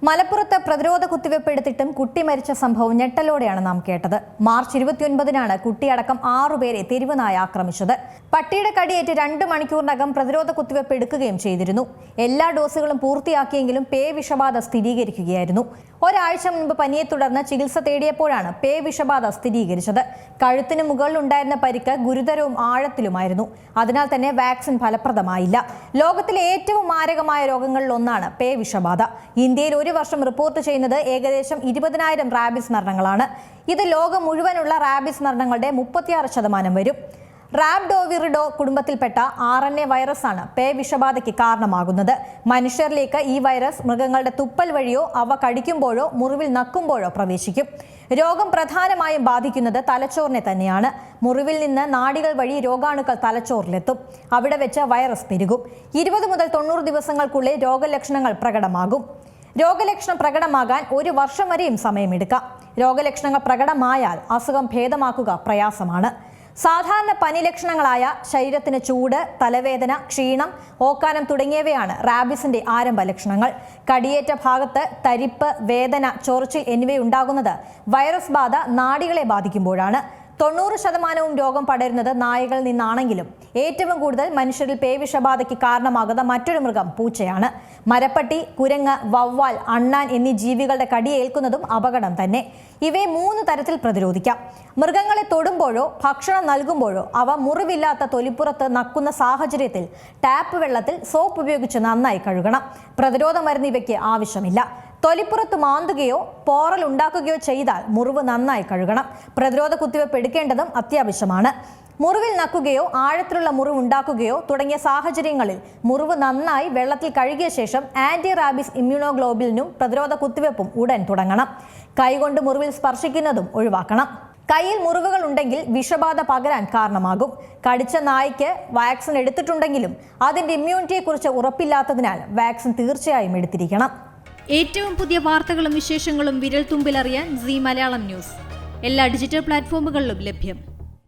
മലപ്പുറത്ത് പ്രതിരോധ കുത്തിവയ്പ് എടുത്തിട്ടും കുട്ടി മരിച്ച സംഭവം ഞെട്ടലോടെയാണ് നാം കേട്ടത്. മാർച്ച് 29-നാണ് കുട്ടിയടക്കം 6 പേരെ തെരുവുനായ ആക്രമിച്ചത്. പട്ടിയുടെ കടിയേറ്റ് 2 മണിക്കൂറിനകം പ്രതിരോധ കുത്തിവയ്പ് എടുക്കുകയും ചെയ്തിരുന്നു. എല്ലാ ഡോസുകളും പൂർത്തിയാക്കിയെങ്കിലും പേ വിഷബാധ സ്ഥിരീകരിക്കുകയായിരുന്നു. ഒരാഴ്ച മുൻപ് പനിയെ തുടർന്ന് ചികിത്സ തേടിയപ്പോഴാണ് പേ വിഷബാധ സ്ഥിരീകരിച്ചത്. കഴുത്തിന് മുകളിലുണ്ടായിരുന്ന പരിക്ക് ഗുരുതരവും ആഴത്തിലുമായിരുന്നു. അതിനാൽ തന്നെ വാക്സിൻ ഫലപ്രദമായില്ല. ലോകത്തിലെ ഏറ്റവും മാരകമായ രോഗങ്ങളിൽ ഒന്നാണ് പേ വിഷബാധ. ഇന്ത്യയിൽ ഒരു വർഷം റിപ്പോർട്ട് ചെയ്യുന്നത് ഏകദേശം 20,000 റാബിസ് മരണങ്ങളാണ്. ഇത് ലോകം മുഴുവനുള്ള റാബിസ് മരണങ്ങളുടെ 36% വരും. റാബ്ഡോവിറിഡോ കുടുംബത്തിൽപ്പെട്ട RNA വൈറസാണ് പേ വിഷബാധയ്ക്ക് കാരണമാകുന്നത്. മനുഷ്യരിലേക്ക് ഈ വൈറസ് മൃഗങ്ങളുടെ തുപ്പൽ വഴിയോ അവ കടിക്കുമ്പോഴോ മുറിവിൽ നക്കുമ്പോഴോ പ്രവേശിക്കും. രോഗം പ്രധാനമായും ബാധിക്കുന്നത് തലച്ചോറിനെ തന്നെയാണ്. മുറിവിൽ നിന്ന് നാഡികൾ വഴി രോഗാണുക്കൾ തലച്ചോറിലെത്തും. അവിടെ വെച്ച് വൈറസ് പെരുകും. 20 മുതൽ 90 ദിവസങ്ങൾക്കുള്ളിൽ രോഗലക്ഷണങ്ങൾ പ്രകടമാകും. രോഗലക്ഷണം പ്രകടമാകാൻ 1 വർഷം വരെയും സമയമെടുക്കാം. രോഗലക്ഷണങ്ങൾ പ്രകടമായാൽ അസുഖം ഭേദമാക്കുക പ്രയാസമാണ്. സാധാരണ പനി ലക്ഷണങ്ങളായ ശരീരത്തിന് ചൂട്, തലവേദന, ക്ഷീണം, ഓക്കാനം തുടങ്ങിയവയാണ് റാബിസിന്റെ ആരംഭ ലക്ഷണങ്ങൾ. കടിയേറ്റ ഭാഗത്ത് തരിപ്പ്, വേദന, ചൊറിച്ചിൽ എന്നിവയുണ്ടാകുന്നത് വൈറസ് ബാധ നാഡികളെ ബാധിക്കുമ്പോഴാണ്. 90% രോഗം പടരുന്നത് നായകളിൽ നിന്നാണെങ്കിലും ഏറ്റവും കൂടുതൽ മനുഷ്യരിൽ പേ വിഷബാധയ്ക്ക് കാരണമാകുന്ന മറ്റൊരു മൃഗം പൂച്ചയാണ്. മരപ്പട്ടി, കുരങ്ങ്, വവ്വാൽ, അണ്ണാൻ എന്നീ ജീവികളുടെ കടിയേൽക്കുന്നതും അപകടം തന്നെ. ഇവയെ 3 തരത്തിൽ പ്രതിരോധിക്കാം. മൃഗങ്ങളെ തൊടുമ്പോഴോ ഭക്ഷണം നൽകുമ്പോഴോ അവ മുറിവില്ലാത്ത തൊലിപ്പുറത്ത് നക്കുന്ന സാഹചര്യത്തിൽ ടാപ്പ് വെള്ളത്തിൽ സോപ്പ് ഉപയോഗിച്ച് നന്നായി കഴുകണം. പ്രതിരോധ മരുന്ന് ഇവയ്ക്ക് ആവശ്യമില്ല. തൊലിപ്പുറത്ത് മാന്തുകയോ പോറൽ ഉണ്ടാക്കുകയോ ചെയ്താൽ മുറിവ് നന്നായി കഴുകണം. പ്രതിരോധ കുത്തിവയ്പ് എടുക്കേണ്ടതും അത്യാവശ്യമാണ്. മുറിവിൽ നക്കുകയോ ആഴത്തിലുള്ള മുറിവ് ഉണ്ടാക്കുകയോ തുടങ്ങിയ സാഹചര്യങ്ങളിൽ മുറിവ് നന്നായി വെള്ളത്തിൽ കഴുകിയ ശേഷം ആന്റി റാബിസ് ഇമ്മ്യൂണോഗ്ലോബുലിനും പ്രതിരോധ കുത്തിവയ്പും ഉടൻ തുടങ്ങണം. കൈകൊണ്ട് മുറിവിൽ സ്പർശിക്കുന്നതും ഒഴിവാക്കണം. കയ്യിൽ മുറിവുകൾ ഉണ്ടെങ്കിൽ വിഷബാധ പകരാൻ കാരണമാകും. കടിച്ച നായ്ക്ക് വാക്സിൻ എടുത്തിട്ടുണ്ടെങ്കിലും അതിന്റെ ഇമ്മ്യൂണിറ്റിയെക്കുറിച്ച് ഉറപ്പില്ലാത്തതിനാൽ വാക്സിൻ തീർച്ചയായും എടുത്തിരിക്കണം. ഏറ്റവും പുതിയ വാർത്തകളും വിശേഷങ്ങളും വിരൽ തുമ്പിലറിയാൻ സീ മലയാളം ന്യൂസ് എല്ലാ ഡിജിറ്റൽ പ്ലാറ്റ്ഫോമുകളിലും ലഭ്യം.